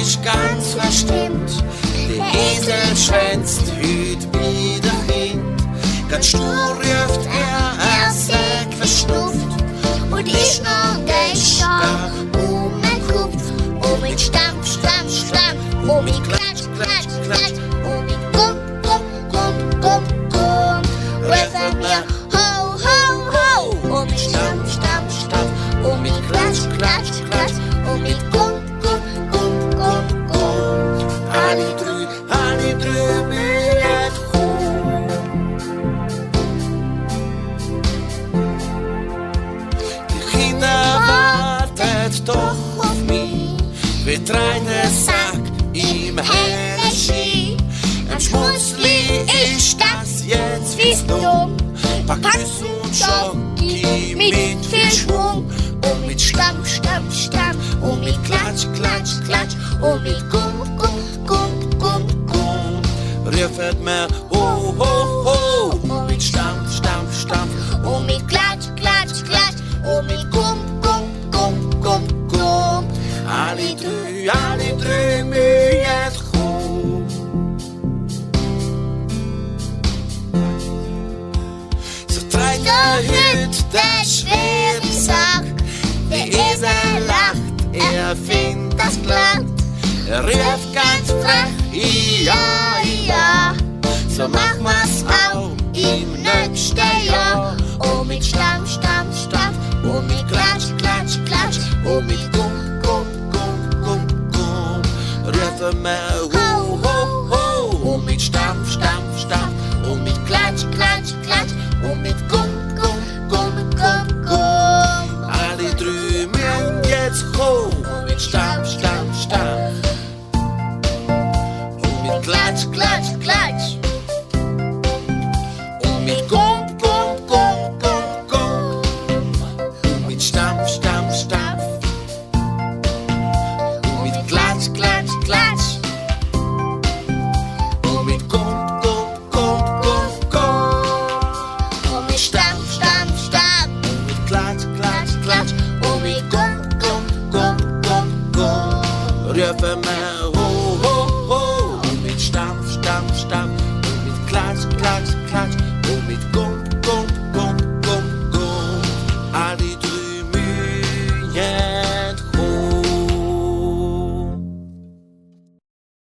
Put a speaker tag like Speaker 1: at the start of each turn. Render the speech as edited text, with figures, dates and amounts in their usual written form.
Speaker 1: ist ganz verstimmt. Der Esel schwänzt heut bei der Kind. Ganz stur ruft er säg verschnupft. Und ist noch gestern den Kopf. Und mit Stampf, Stampf, Stampf. Und mit Klatsch, Klatsch, Klatsch. Und mit Gumm, Gumm, Gumm, Gumm, Gumm. Rufen wir ho, ho, ho. Und mit Stampf, Stampf, Stampf. Und mit Klatsch, Klatsch, Klatsch. Und mit Gumm, Gumm, Gumm, Gumm, Gumm. Alle drei mühen rum. Die Kinder warten doch auf mich, wie Trainer sagt im hellen Ski. Ein Schmutzli ist das jetzt wie's dumm. Pack Küss und Schoki mit viel Schwung. Und mit Stampf, Stampf, Stampf. Und mit Klatsch, Klatsch, Klatsch. Und mit Gumm, Gumm, Gumm, Gumm, Gumm. Rufen wir ho, ho, ho. Und mit Stampf, Stampf, Stampf. Und mit Klatsch, Klatsch, Klatsch. Und mit Gumm, Gumm, Gumm, Gumm, Gumm. Alle drei mühen rum. So trägt heut der schwere Sack. Der Esel lacht, findet das glatt. Ruft ganz frech, ja, ja. So machen wir's auch im nächsten Jahr. Und mit Stampf, Stampf, Stampf. Und mit Klatsch, Klatsch, Klatsch. Und mit Gumm, Gumm, Gumm, Gumm, Gumm. Rufen wir ho, ho, ho. Und mit Stampf, Stampf, Stampf. Und mit Klatsch, Klatsch, Klatsch. Und mit Gumm, Gumm, Gumm, Gumm, Gumm. Alle drei müssen jetzt ho. Und mit Stampf, Stampf, Stampf. Und mit Klatsch, Klatsch, Klatsch. Und mit Gumm, Gumm, Gumm, Gumm, Gumm. Und mit Stampf, Stampf, Stampf. Und mit Klatsch, Klatsch, Klatsch. Und mit Gumm, Gumm, Gumm, Gumm, Gumm. Und mit Stampf, Stampf, Stampf. Und mit Klatsch, Klatsch, Klatsch. Und mit Gumm, Gumm, Gumm, Gumm, Gumm. Rufen wir